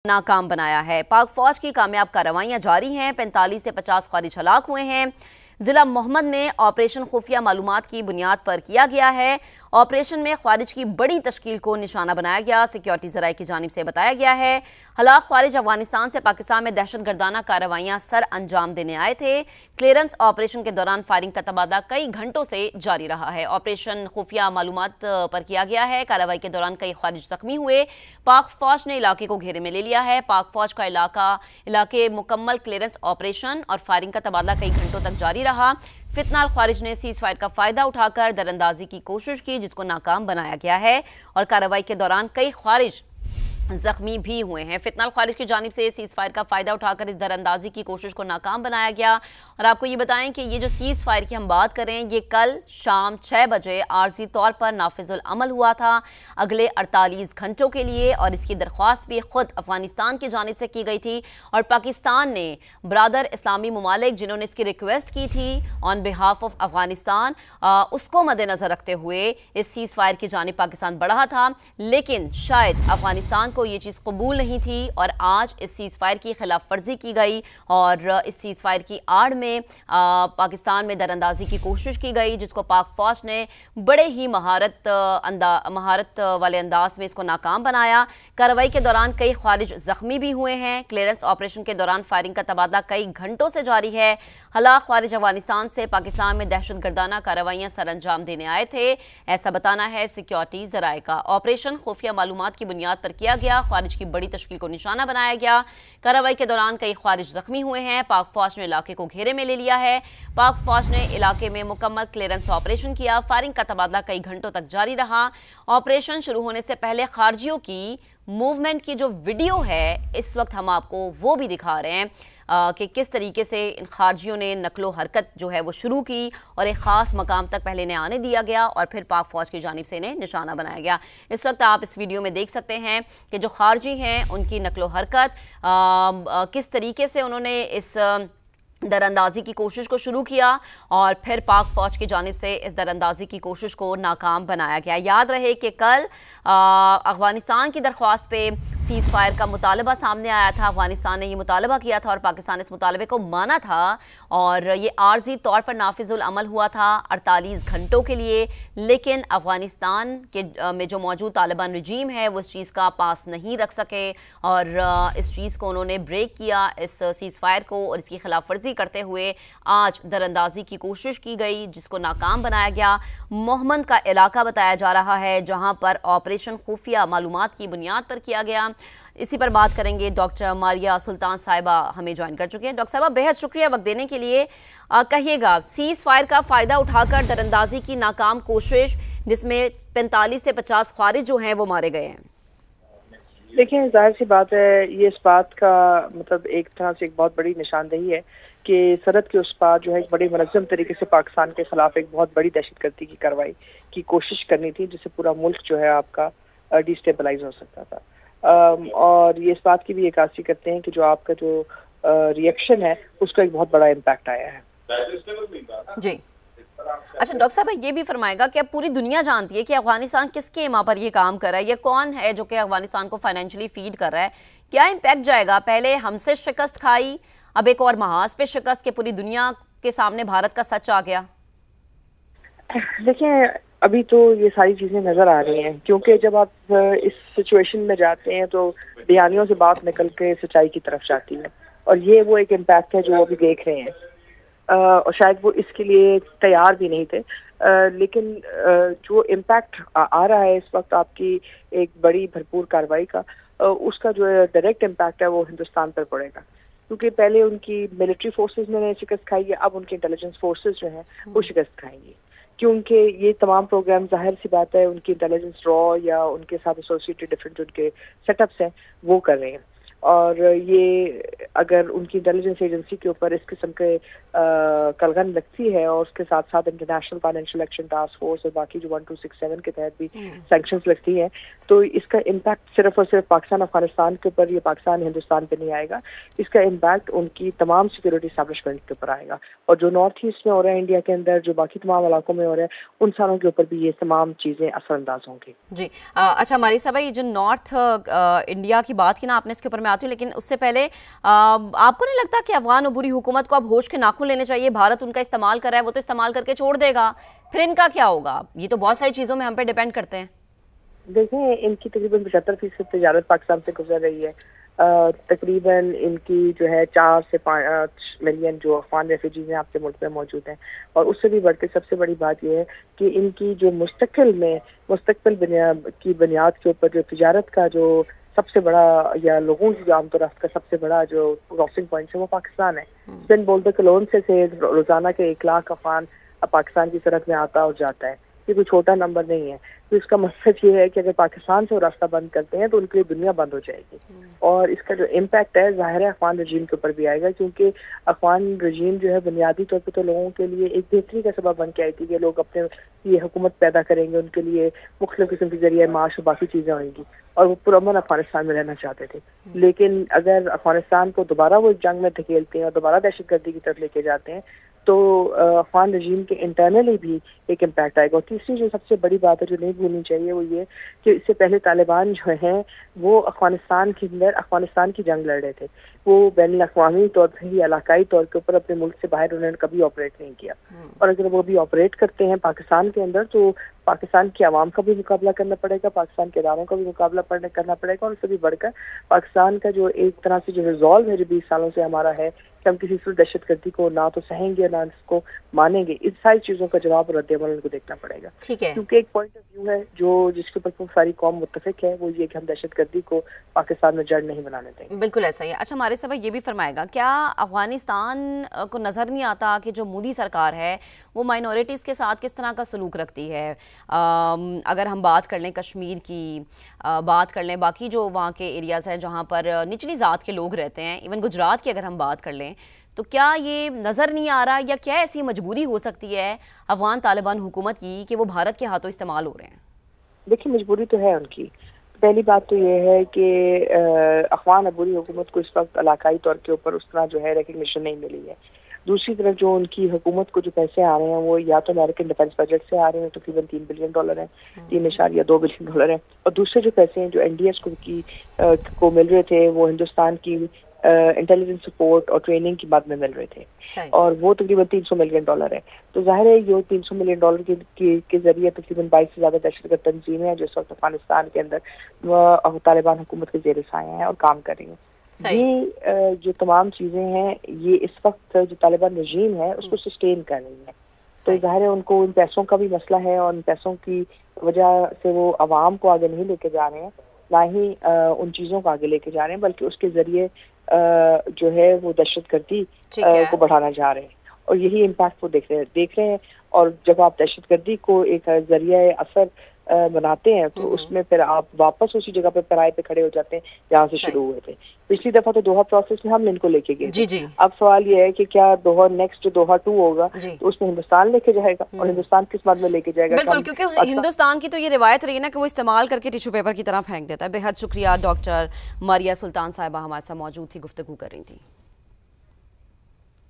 नाकाम बनाया है। पाक फौज की कामयाब कार्रवाइयां जारी हैं। 45 से 50 ख्वारिज हलाक हुए हैं। जिला मोहम्मद में ऑपरेशन खुफिया मालूमात की बुनियाद पर किया गया है। ऑपरेशन में ख्वारिज की बड़ी तश्कील को निशाना बनाया गया। सिक्योरिटी ज़राए की जानिब से बताया गया है हलाक ख्वारिज अफगानिस्तान से पाकिस्तान में दहशतगर्दाना कार्रवाइयाँ सर अंजाम देने आए थे। क्लियरेंस ऑपरेशन के दौरान फायरिंग का तबादला कई घंटों से जारी रहा है। ऑपरेशन खुफिया मालूमात पर किया गया है। कार्रवाई के दौरान कई ख्वारिज जख्मी हुए। पाक फौज ने इलाके को घेरे में ले लिया है। पाक फौज का इलाके मुकम्मल क्लियरेंस ऑपरेशन और फायरिंग का तबादला कई घंटों तक जारी रहा। फितनाल ख्वारिज ने सीज फायर का फायदा उठाकर दरअंदाजी की कोशिश की, जिसको नाकाम बनाया गया है और कार्रवाई के दौरान कई ख्वारिज जख्मी भी हुए हैं। फितनाल ख्वारिज की जानिब से सीज फायर का फायदा उठाकर इस दरअंदाजी की कोशिश को नाकाम बनाया गया। और आपको ये बताएं कि ये जो सीज फायर की हम बात करें, ये कल शाम 6 बजे आर्जी तौर पर नाफिजुल अमल हुआ था अगले 48 घंटों के लिए, और इसकी दरख्वास्त भी खुद अफगानिस्तान की जानिब से की गई थी। और पाकिस्तान ने ब्रादर इस्लामी ममालिक जिन्होंने इसकी रिक्वेस्ट की थी ऑन बिहाफ ऑफ अफगानिस्तान, उसको मद्देनजर रखते हुए इस सीज फायर की जानिब पाकिस्तान बढ़ा था, लेकिन शायद अफगानिस्तान को ये चीज़ कबूल नहीं थी और आज इस सीज फायर की खिलाफ वर्जी की गई और इस सीज फायर की आड़ में पाकिस्तान में दरअंदाजी की कोशिश की गई, जिसको पाक फौज ने बड़े ही महारत वाले अंदाज में इसको नाकाम बनाया। कार्रवाई के दौरान कई ख्वारिज जख्मी भी हुए हैं। क्लियरेंस ऑपरेशन के दौरान फायरिंग का तबादला कई घंटों से जारी है। हलाक ख्वारिज अफगानिस्तान से पाकिस्तान में दहशतगर्दाना कार्रवाइयां सर अंजाम देने आए थे, ऐसा बताना है सिक्योरिटी ज़राए का। ऑपरेशन खुफिया मालूमात की बुनियाद पर किया गया। ख्वारिज की बड़ी तश्कील को निशाना बनाया गया। कार्रवाई के दौरान कई ख्वारिज जख्मी हुए हैं। पाक फौज ने इलाके को घेरे में ले लिया है। पाक फौज ने इलाके में मुकम्मल क्लियरेंस ऑपरेशन किया। फायरिंग का तबादला कई घंटों तक जारी रहा। ऑपरेशन शुरू होने से पहले खारजियों की मूवमेंट की जो वीडियो है इस वक्त हम आपको वो भी दिखा रहे हैं कि किस तरीके से इन खारजियों ने नकलो हरकत जो है वो शुरू की और एक ख़ास मकाम तक पहले इन्हें आने दिया गया और फिर पाक फ़ौज की जानिब से इन्हें निशाना बनाया गया। इस वक्त आप इस वीडियो में देख सकते हैं कि जो खारजी हैं उनकी नकलो हरकत किस तरीके से उन्होंने इस दरअंदाजी की कोशिश को शुरू किया और फिर पाक फौज की जानिब से इस दरअंदाजी की कोशिश को नाकाम बनाया गया। याद रहे कि कल अफगानिस्तान की दरख्वास्त पे सीज़ फायर का मुतालबा सामने आया था। अफगानिस्तान ने ये मुतालबा किया था और पाकिस्तान इस मुतालबे को माना था और ये आर्जी तौर पर नाफिजुल अमल हुआ था 48 घंटों के लिए, लेकिन अफगानिस्तान के में जो मौजूद तालिबान रजीम है वो इस चीज़ का पास नहीं रख सके और इस चीज़ को उन्होंने ब्रेक किया, इस सीज़ फायर को, और इसकी खिलाफ वर्जी करते हुए आज दरअंदाजी की कोशिश की गई जिसको नाकाम बनाया गया। मोहम्मद का इलाका बताया जा रहा है जहां पर ऑपरेशन खुफिया मालूमात की बुनियाद पर किया गया। इसी पर बात करेंगे। डॉक्टर मारिया सुल्तान साहिबा हमें ज्वाइन कर चुके हैं। डॉक्टर साहिबा, बेहद शुक्रिया वक्त देने के लिए। कहिएगा, सीज़ फायर का फ़ायदा उठाकर दरअंदाजी की नाकाम कोशिश जिसमें 45 से 50 ख्वारिज जो हैं वो मारे गए हैं। देखिए, जाहिर सी बात है, ये इस बात का मतलब एक तरह से एक बहुत बड़ी निशानदेही है कि सरहद के उस पार जो है एक बड़ी मुनज़्ज़म तरीके से पाकिस्तान के खिलाफ एक बहुत बड़ी दहशतगर्दी की कार्रवाई की कोशिश करनी थी जिससे पूरा मुल्क जो है आपका डिस्टेबलाइज हो सकता था। और ये इस बात की भी अक्कासी करते हैं कि जो आपका जो रिएक्शन है उसका एक बहुत बड़ा इम्पैक्ट आया है। जी, अच्छा डॉक्टर साहब, ये भी फरमाएगा कि अब पूरी दुनिया जानती है कि अफगानिस्तान किस केमा पर ये काम कर रहा है, ये कौन है जो कि अफगानिस्तान को फाइनेंशियली फीड कर रहा है, क्या इम्पैक्ट जाएगा? पहले हमसे शिकस्त खाई, अब एक और महाज पे शिकस्त के पूरी दुनिया के सामने भारत का सच आ गया। देखिए, अभी तो ये सारी चीज़ें नज़र आ रही हैं क्योंकि जब आप इस सिचुएशन में जाते हैं तो बयानियों से बात निकल के सच्चाई की तरफ जाती है और ये वो एक इम्पैक्ट है जो वो अभी देख रहे हैं और शायद वो इसके लिए तैयार भी नहीं थे, लेकिन जो इम्पैक्ट आ रहा है इस वक्त आपकी एक बड़ी भरपूर कार्रवाई का, उसका जो डायरेक्ट इम्पैक्ट है वो हिंदुस्तान पर पड़ेगा क्योंकि पहले उनकी मिलिट्री फोर्सेस ने शिकस्त खाई है, अब उनकी इंटेलिजेंस फोर्सेस जो हैं वो शिकस्त खाएंगी क्योंकि ये तमाम प्रोग्राम जाहिर सी बात है उनकी इंटेलिजेंस रॉ या उनके साथ एसोसिएटेड डिफरेंट उनके सेटअप्स हैं वो कर रहे हैं और ये अगर उनकी इंटेलिजेंस एजेंसी के ऊपर इस किस्म के कलगन लगती है और उसके साथ साथ international financial action task force और बाकी जो 1267 के तहत भी सैंक्शंस लगती हैं तो इसका इम्पैक्ट सिर्फ और सिर्फ पाकिस्तान अफगानिस्तान के ऊपर या पाकिस्तान हिंदुस्तान पे नहीं आएगा, इसका इम्पैक्ट उनकी तमाम सिक्योरिटी एस्टैब्लिशमेंट के ऊपर आएगा और जो नॉर्थ ईस्ट में हो रहा है इंडिया के अंदर, जो बाकी तमाम इलाकों में हो रहा है, उन सारों के ऊपर भी ये तमाम चीज़ें असरअंदाज होंगी। जी, अच्छा मारी साहब, ये जो नॉर्थ इंडिया की बात की ना आपने, इसके ऊपर मैं میں آتی ہوں، لیکن اس سے پہلے آپ کو نہیں لگتا کہ افغان عبوری حکومت کو اب ہوش کے ناخن لینے چاہیے؟ بھارت ان کا استعمال کر رہا ہے، وہ تو استعمال کر کے چھوڑ دے گا، پھر ان کا کیا ہوگا؟ یہ تو بہت ساری چیزوں میں ہم پہ ڈیپینڈ کرتے ہیں۔ دیکھیں ان کی تقریباً 75% تجارت پاکستان سے گزر رہی ہے، تقریباً ان کی جو ہے 4 سے 5 ملین جو افغان ریفیوجیز ہیں آپ کے ملک میں موجود ہیں، اور اس سے بھی بڑھ کے سب سے بڑی بات یہ ہے کہ ان کی جو مستقبل کی بنیاد کے اوپر جو تجارت کا جو سب سے بڑا یا لوگوں کی عام طور کا سب سے بڑا جو کراسنگ پوائنٹ ہے وہ پاکستان ہے۔ سندھ بولدر کلون سے روزانہ کے 1 لاکھ افغان پاکستان کی سرحد میں آتا اور جاتا ہے، یہ کوئی چھوٹا نمبر نہیں ہے۔ تو اس کا مقصد یہ ہے کہ اگر پاکستان سے وہ راستہ بند کرتے ہیں تو ان کے لیے دنیا بند ہو جائے گی، اور اس کا جو امپیکٹ ہے ظاہر ہے افغان رجیم کے اوپر بھی آئے گا، کیونکہ افغان رجیم جو ہے بنیادی طور پہ تو لوگوں کے لیے ایک بہتری کا سبب بن کے آئی تھی کہ لوگ اپنے یہ حکومت پیدا کریں گے، ان کے لیے مختلف قسم کے ذریعے معاش اور باقی چیزیں ہوئیں گی، اور وہ پرامن افغانستان میں رہنا چاہتے تھے۔ لیکن اگر افغانستان کو دوبارہ وہ جنگ میں دھکیلتے ہیں اور دوبارہ دہشت گردی کی طرف لے کے جاتے ہیں تو افغان رجیم کے انٹرنلی بھی ایک امپیکٹ آئے گا۔ اور تیسری جو سب سے بڑی بات ہے جو نہیں بھولنی چاہیے وہ یہ کہ اس سے پہلے طالبان جو ہیں وہ افغانستان کے اندر افغانستان کی جنگ لڑ رہے تھے، وہ بین الاقوامی طور پر ہی علاقائی طور کے اوپر اپنے ملک سے باہر انہوں نے کبھی آپریٹ نہیں کیا، اور اگر وہ بھی آپریٹ کرتے ہیں پاکستان کے اندر تو پاکستان کی عوام کا بھی مقابلہ کرنا پڑے گا، پاکستان کے اداروں کا بھی مقابلہ کرنا پڑے گا، اور اس سے بھی بڑھ کر پاکستان کا جو ایک طرح سے جو ریزالو ہے جو 20 سالوں سے ہمارا ہے کہ ہم کسی صورت دہشت گردی کو نہ تو سہیں گے نہ اس کو مانیں گے، اس ساری چیزوں کا جواب اور رد عمل ان کو دیکھنا پڑے گا۔ کیونکہ ایک پوائنٹ آف ویو ہے جو جس کے اوپر ساری قوم متفق ہے، وہ یہ کہ ہم دہشت گردی کو پاکستان میں جڑ نہیں بنانے دیں گے۔ بالکل ایسا ہی ہے۔ اچھا ہمارے صاحب یہ بھی فرمائے گا، کیا افغانستان کو نظر نہیں آتا کہ جو مودی سرکار ہے وہ مائنورٹیز کے ساتھ کس طرح کا سلوک رکھتی ہے؟ اگر ہم بات کر لیں کشمیر کی، بات کر لیں باقی جو وہاں کے ایریاز ہیں جہاں پر نچلی ذات کے لوگ رہتے ہیں، ایون گجرات کی اگر ہم بات کر لیں، تو کیا یہ نظر نہیں آ رہا یا کیا ایسی مجبوری ہو سکتی ہے افغان طالبان حکومت کی کہ وہ بھارت کے ہاتھوں استعمال ہو رہے ہیں؟ دیکھیں مجبوری تو ہے ان کی۔ پہلی بات تو یہ ہے کہ افغان عبوری حکومت کو اس وقت علاقائی طور کے اوپر اس طرح جو ہے ریکگنیشن نہیں ملی ہے۔ دوسری طرف جو ان کی حکومت کو جو پیسے آ رہے ہیں وہ یا تو امریکن ڈیفنس بجٹ سے آ رہے ہیں، تقریباً $3 بلین ہیں، $3.2 بلین ہیں، اور دوسرے جو پیسے ہیں جو NDS کو مل رہے تھے وہ ہندوستان کی انٹیلیجنس سپورٹ اور ٹریننگ کی بعد میں مل رہے تھے، اور وہ تقریباً $300 ملین ہے۔ تو ظاہر ہے یہ $300 ملین کے ذریعے تقریباً 22 سے زیادہ دہشت گرد تنظیمیں ہیں جو اس وقت افغانستان کے اندر طالبان حکومت کے زیر سایہ ہیں اور کام کر رہی ہیں۔ یہ جو تمام چیزیں ہیں یہ اس وقت جو طالبان رجیم ہے اس کو سسٹین کر رہی ہے، تو ظاہر ہے ان کو ان پیسوں کا بھی مسئلہ ہے، اور ان پیسوں کی وجہ سے وہ عوام کو آگے نہیں لے کے جا رہے ہیں، نہ ہی ان چیزوں کو آگے لے کے جا رہے ہیں، بلکہ اس کے ذریعے جو ہے وہ دہشت گردی کو بڑھانا چاہ رہے ہیں، اور یہی امپیکٹ وہ دیکھ رہے ہیں۔ اور جب آپ دہشت گردی کو ایک ذریعہ اثر بناتے ہیں تو اس میں پھر آپ واپس اسی جگہ پہ پرائے پہ کھڑے ہو جاتے ہیں جہاں سے شروع ہوئے تھے۔ پچھلی دفعہ تو دوحہ پروسیس میں ہم ان کو لے کے گئے، اب سوال یہ ہے کہ کیا دوحہ نیکسٹ دوحہ 2 ہوگا تو اس میں ہندوستان لے کے جائے گا، اور ہندوستان کس بات میں لے کے جائے گا؟ بالکل، کیونکہ ہندوستان کی تو یہ روایت رہی ہے نا کہ وہ استعمال کر کے ٹیشو پیپر کی طرح پھینک دیتا ہے۔ بے حد شکریہ ڈاکٹر ماریہ سلطان صاحبہ ہمارے ساتھ موجود تھی، گفتگو کر رہی تھی۔